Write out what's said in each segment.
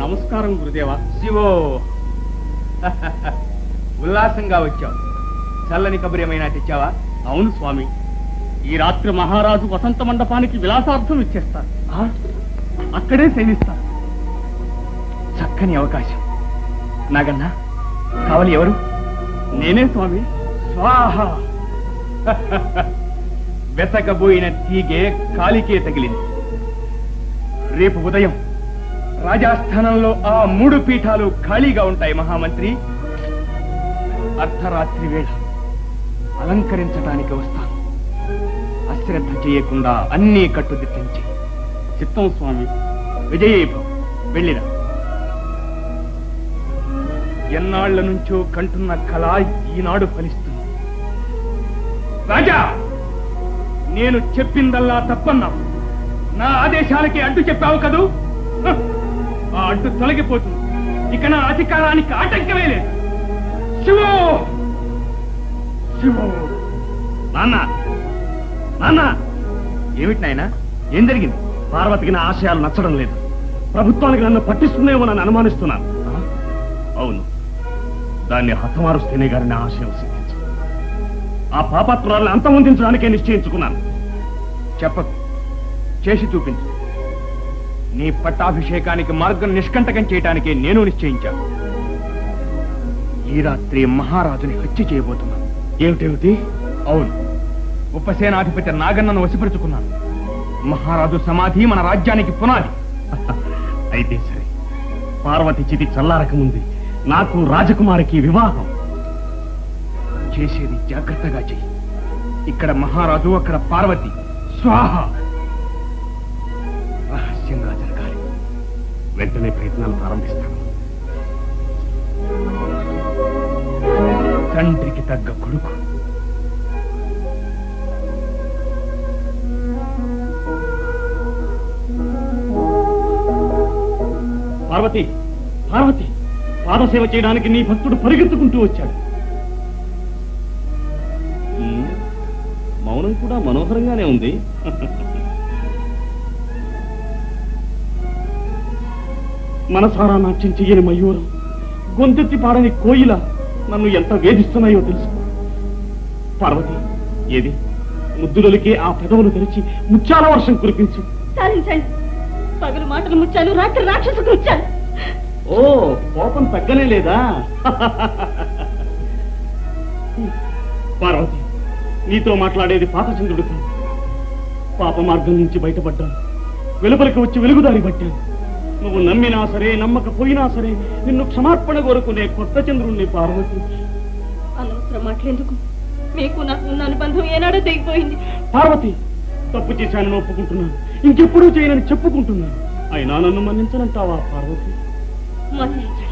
నమస్కారం గురుదేవా. శివో ఉల్లాసంగా వచ్చావు. చల్లని కబురు ఏమైనా తెచ్చావా? అవును స్వామి, ఈ రాత్రి మహారాజు వసంత మండపానికి విలాసార్థం ఇచ్చేస్తారు. అక్కడే సేవిస్తారు. చక్కని అవకాశం. నాగన్నా, కావాలి ఎవరు? నేనే స్వామి. స్వాహ. వెతకబోయిన తీగే కాలికే తగిలింది. రేపు ఉదయం రాజాస్థానంలో ఆ 3 పీఠాలు ఖాళీగా ఉంటాయి మహామంత్రి. అర్ధరాత్రి వేళ అలంకరించడానికి వస్తాను. అశ్రద్ధ చేయకుండా అన్నీ కట్టుదిట్టించి. చిత్తం స్వామి. విజయీభవం. వెళ్ళిరా. ఎన్నాళ్ల నుంచో కంటున్న కళ ఈనాడు ఫలిస్తుంది. రాజా, నేను చెప్పిందల్లా తప్పన్నావు. నా ఆదేశాలకి అడ్డు చెప్పావు కదూ. ఆ అడ్డు తొలగిపోతుంది. ఇక నా అధికారానికి ఆటంకమే లేదు. శివో శివో. నాన్న, నాన్న, ఏమిటి నాయనా? ఏం జరిగింది? పార్వతికి నా ఆశయాలు నచ్చడం లేదు. ప్రభుత్వానికి నన్ను పట్టిస్తుందేమో నన్ను అనుమానిస్తున్నాను. అవును, దాన్ని హతమారుస్తేనే గారి నా ఆశయం సిద్ధించు. ఆ పాపత్రాలను అంతమొందించడానికే నిశ్చయించుకున్నాను. చెప్పకు, చేసి చూపించు. నీ పట్టాభిషేకానికి మార్గం నిష్కంటకం చేయటానికే నేను నిశ్చయించాను. ఈ రాత్రి మహారాజుని హత్య చేయబోతున్నాను. ఏమిటేమిటి? అవును, ఉపసేనాధిపతి నాగన్నను వశపరుచుకున్నాను. మహారాజు సమాధి మన రాజ్యానికి పునాది. అయితే సరే, పార్వతి చితి చల్లారకముంది నాకు రాజకుమారికి వివాహం. చేసేది జాగ్రత్తగా చెయ్యి. ఇక్కడ మహారాజు, అక్కడ పార్వతి. స్వాహ. రహస్యంగా జరగాలి. వెంటనే ప్రయత్నాలు ప్రారంభిస్తాను. తండ్రికి తగ్గ కొడుకు. పార్వతి, పార్వతి, పాదసేవ చేయడానికి నీ భక్తుడు పరిగెత్తుకుంటూ వచ్చాడు. మౌనం కూడా మనోహరంగానే ఉంది. మనసారా నాట్యం చెయ్యని మయూరం, గొంతెత్తి పాడని కోయిల నన్ను ఎంత వేధిస్తున్నాయో తెలుసు. పార్వతి, ఏది ముద్దులకి ఆ పెదవులు తెరిచి ముత్యాల వర్షం కురిపించు. సాధించండి. పగలు మాటలు ముచ్చాను, రాత్రి రాక్షసుకు వచ్చాను. ఓ, కోపం తగ్గనే లేదా? పార్వతి, నీతో మాట్లాడేది పాపచంద్రుడు కాదు. పాప మార్గం నుంచి బయటపడ్డాను. వెలుపలికి వచ్చి వెలుగుదారి పట్టాను. నువ్వు నమ్మినా సరే, నమ్మకపోయినా సరే, నిన్ను క్షమార్పణ కోరుకునే కొత్త చంద్రుణ్ణి. పార్వతి, అనవసరం మాట్లాడేందుకు. మీకు నాకు ఉన్న అనుబంధం ఏనాడో తెగిపోయింది. పార్వతి, తప్పు చేశానని ఒప్పుకుంటున్నాను. ఇంకెప్పుడూ చేయనని చెప్పుకుంటున్నాను. అయినా నన్ను మన్నించనంటావా పార్వతి? మన్నించడం.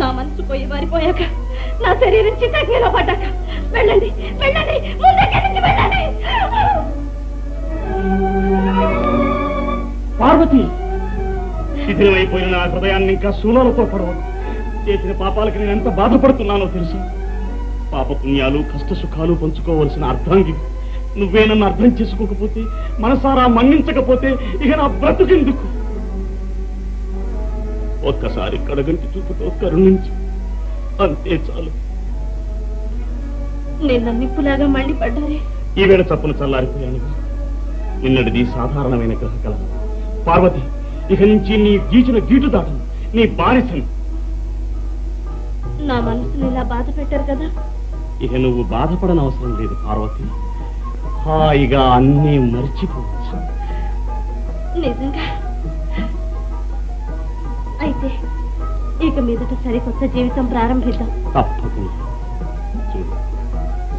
నా మనసు పోయి వారిపోయాక, నా శరీరం చిత్తజ్ఞలో పడ్డాక వెళ్ళండి, వెళ్ళండి, ముందుకి వెళ్ళండి. పార్వతి, శిథిలమైపోయిన నా హృదయాన్ని ఇంకా శూలాలతో పడవను. చేసిన పాపాలకి నేను ఎంత బాధపడుతున్నానో తెలుసు. పాపపుణ్యాలు, కష్ట సుఖాలు పంచుకోవలసిన అర్ధాంగి నువ్వే నన్ను అర్థం చేసుకోకపోతే, మనసారా మన్నించకపోతే ఇక నా బ్రతుకెందుకు? ఒక్కసారి కడగంటి చూపుతో కరుణించు, అంతే చాలు. నిన్న నిప్పులాగా మళ్ళీ పడ్డారే. ఈవేళ చప్పున చల్లారిపోయాను. నిన్నటిది సాధారణమైన గ్రహకళ. పార్వతి, ఇక నుంచి నీ గీచిన గీటు దాటను, నీ బానిసను. నా మనసుని ఇలా బాధ పెట్టారు కదా. ఇక నువ్వు బాధపడనవసరం లేదు పార్వతి. హాయిగా అన్నీ మర్చిపోవచ్చు. నిజంగా? అయితే ఇక మీదట సరికొత్త జీవితం ప్రారంభిద్దాం. తప్పకుండా. చూడు,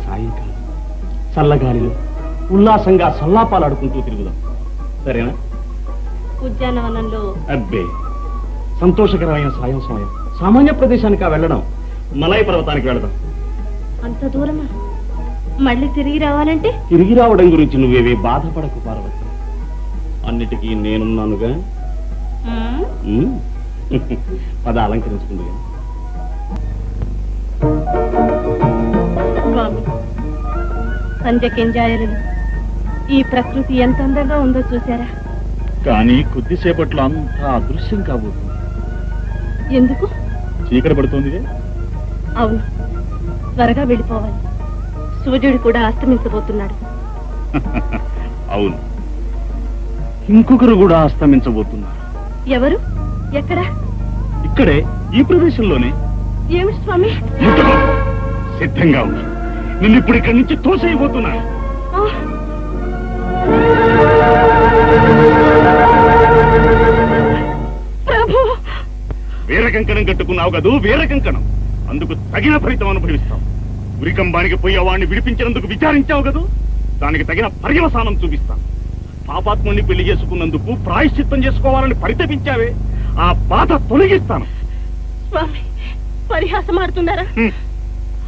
సాయంకాలం చల్లగాలిలో ఉల్లాసంగా సల్లాపాలాడుకుంటూ తిరుగుదాం. సరేనా? ఉద్యానవనంలో? అబ్బే, సంతోషకరమైన సాయం సమయం. సామాన్య ప్రదేశానికి వెళ్ళడం, మలై పర్వతానికి వెళదాం. అంత దూరమా? మళ్ళీ తిరిగి రావాలంటే? తిరిగి రావడం గురించి నువ్వేవే బాధపడకు పార్వతి. అన్నిటికీ నేనున్నానుగా. పద, అలంకరించుకుందిగా. స్వామి, సంధ్యకెంజాయలు ఈ ప్రకృతి ఎంత అందంగా ఉందో చూసారా? కానీ కొద్దిసేపట్లో అంతా అదృశ్యం కాబోతుంది. ఎందుకు? చీకటి పడుతోంది. అవును, త్వరగా వెళ్ళిపోవాలి. సూర్యుడు కూడా అస్తమించబోతున్నాడు. అవును, ఇంకొకరు కూడా అస్తమించబోతున్నారు. ఎవరు? ఎక్కడ? ఇక్కడే, ఈ ప్రదేశంలోనే. ఏమిటి స్వామి? ముట్టుకో. సిద్ధంగా ఉంది. నిన్ను ఇప్పుడు ఇక్కడి నుంచి తోసేయబోతున్నాను. ఆ, ప్రభు! వీరకంకణం కట్టుకున్నావు కదూ, వీరకంకణం. అందుకు తగిన ఫలితం అనుభవిస్తావు. ఉరికంబానికి పోయి వాడిని విడిపించినందుకు విచారించావు కదూ, దానికి తగిన పర్యవసానం చూపిస్తాను. పాపాత్ముని పెళ్లి చేసుకున్నందుకు ప్రాయశ్చిత్తం చేసుకోవాలని పరితపించావే, ఆ బాధ తొలగిస్తాను. స్వామి, పరిహాసం ఆడుతున్నారా?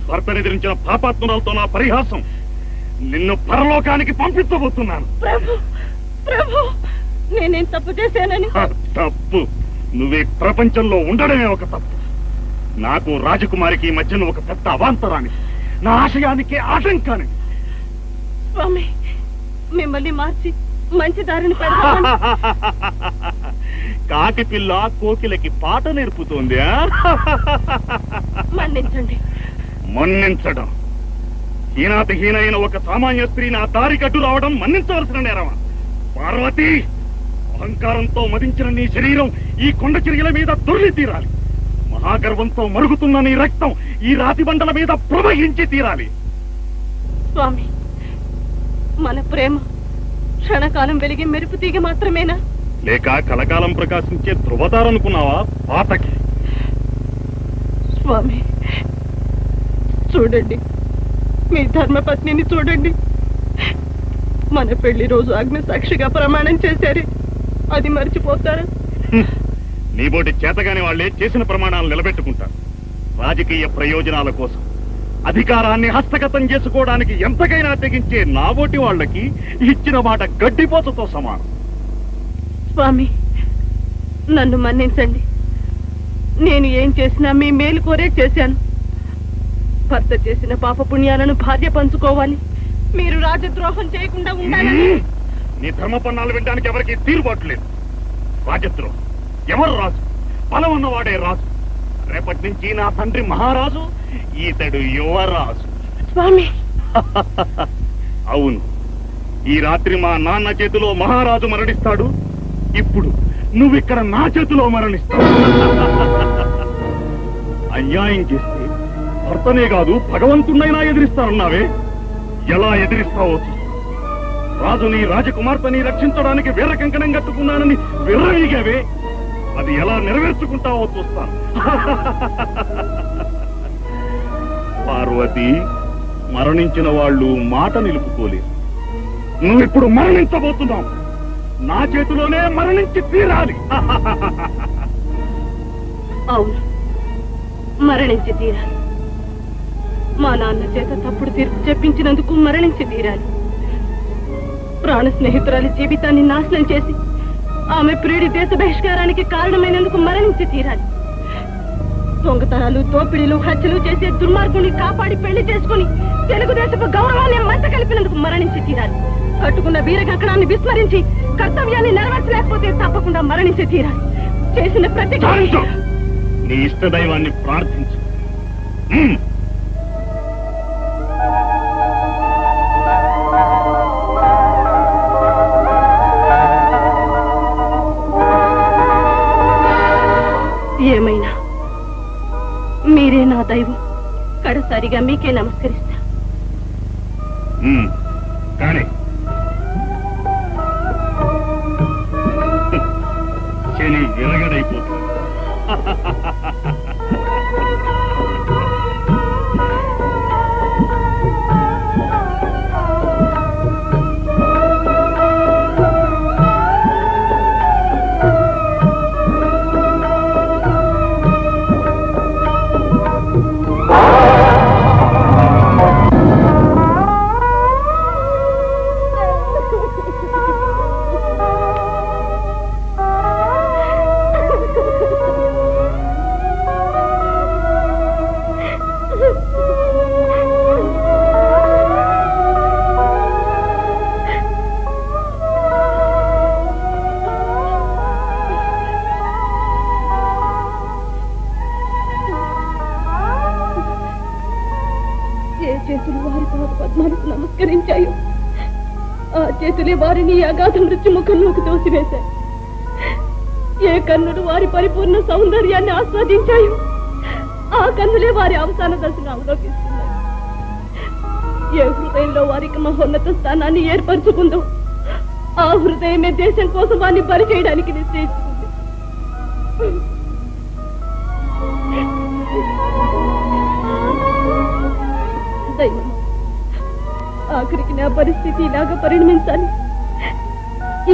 భర్తనెదిరించిన పాపాత్మురాలతో నా పరిహాసం. నిన్ను పరలోకానికి పంపించబోతున్నాను. ప్రభు, ప్రభు, నేనేం తప్పు చేశానని? తప్పు నువ్వే ప్రపంచంలో ఉండడమే ఒక తప్పు. నాకు రాజకుమారికి మధ్యన ఒక పెద్ద అవాంతరానికి, నా ఆశయానికి ఆటంకానికి. స్వామి, మిమ్మల్ని మార్చి మంచి దారిని పెడతాను. కాకి పిల్ల కోకిలకి పాట నేర్పుతోంది. మన్నించండి. మన్నించడం? హీనాతిహీనైన ఒక సామాన్య స్త్రీ నా దారి కట్టు రావడం మన్నించవలసిన నేరమా? పార్వతి, అహంకారంతో మదించిన నీ శరీరం ఈ కొండ చిరియల మీద దొర్లి తీరాలి. మహాగర్వంతో మరుగుతున్న నీ రక్తం ఈ రాతి బండల మీద ప్రవహించి తీరాలి. స్వామి, మన ప్రేమ క్షణకాలం వెలిగి మెరుపు తీగ మాత్రమేనా? లేక కలకాలం ప్రకాశించే ధృవతారనుకున్నావా పాతకి? స్వామి, చూడండి, మీ ధర్మపత్నిని చూడండి. మన పెళ్లి రోజు అగ్ని సాక్షిగా ప్రమాణం చేశారు. అది మర్చిపోతారా? నీబోటి చేతగాని వాళ్లే చేసిన ప్రమాణాలు నిలబెట్టుకుంటారు. రాజకీయ ప్రయోజనాల కోసం అధికారాన్ని హస్తగతం చేసుకోవడానికి ఎంతకైనా తెగించే నాబోటి వాళ్ళకి ఇచ్చిన మాట గడ్డిపోతతో సమానం. స్వామి, నన్ను మన్నించండి. నేను ఏం చేసినా మీ మేలు కోరే చేశాను. భర్త చేసిన పాప పుణ్యాలను భార్య పంచుకోవాలి. మీరు రాజద్రోహం చేయకుండా ఉండాలని. నీ ధర్మపన్నాలు వినడానికి ఎవరికి తీరుబాటు లేదు. రాజద్రోహం? ఎవరు రాజు? బలం ఉన్నవాడే రాజు. రేపటి నుంచి నా తండ్రి మహారాజు, ఈతడు యువరాజు. స్వామి, అవును, ఈ రాత్రి మా నాన్న చేతిలో మహారాజు మరణిస్తాడు. ఇప్పుడు నువ్విక్కడ నా చేతిలో మరణిస్తావు. అన్యాయం చేస్తే భర్తనే కాదు భగవంతున్నైనా ఎదిరిస్తారన్నావే. ఎలా ఎదిరిస్తావో చూస్తా. రాజుని రాజకుమార్తెని రక్షించడానికి వీర కంకణం కట్టుకున్నానని విర్రవీగావే. అది ఎలా నెరవేర్చుకుంటావో చూస్తాను. పార్వతి, మరణించిన వాళ్ళు మాట నిలుపుకోలేరు. నువ్విప్పుడు మరణించబోతున్నావు. నా చేతిలోనే మరణించి తీరాలి. అవును, మరణించి తీరాలి. మా నాన్న చేత తప్పుడు తీర్పు చెప్పించినందుకు మరణించి తీరాలి. ప్రాణ స్నేహితురాలి జీవితాన్ని నాశనం చేసి ఆమె ప్రియుడి దేశ బహిష్కారానికి కారణమైనందుకు మరణించి తీరాలి. దొంగతనాలు, దోపిడీలు, హత్యలు చేసే దుర్మార్గుని కాపాడి పెళ్లి చేసుకుని తెలుగుదేశపు గౌరవాన్ని మంట కలిపినందుకు మరణించి తీరాలి. కట్టుకున్న వీరకంకణాన్ని విస్మరించి కర్తవ్యాన్ని నెరవేర్చలేకపోతే తప్పకుండా మరణించి తీరాలి. చేసిన ప్రతి నీ ఇష్టదైవాన్ని ప్రార్థించు. ఏమైనా మీరే నా దైవం. కడసారిగా మీకే నమస్కరిస్తా. కానీ శని విరగడైపోతుంది. చేతులే వారిని ఈ అగాధ మృత్యు ముఖంలోకి తోసివేశాయి. ఏ కన్నులు వారి పరిపూర్ణ సౌందర్యాన్ని ఆస్వాదించాయో ఆ కన్నులే వారి అవసాన దశను అవలోకిస్తున్నాయి. ఏ హృదయంలో వారికి మహోన్నత స్థానాన్ని ఏర్పరచుకుందో ఆ హృదయమే దేశం కోసం వారిని బలి చేయడానికి నిశ్చయించుకుంది. దైవం, ఆఖరికి నా పరిస్థితి ఇలాగా పరిణమించాలి.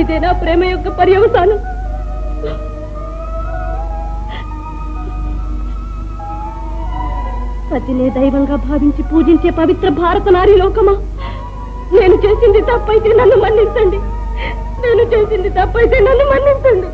ఇదే నా ప్రేమ యొక్క పర్యవసానం. పతినే దైవంగా భావించి పూజించే పవిత్ర భారత నారీ లోకమా, నేను చేసింది తప్పైతే నన్ను మన్నించండి. నేను చేసింది తప్పైతే నన్ను మన్నించండి.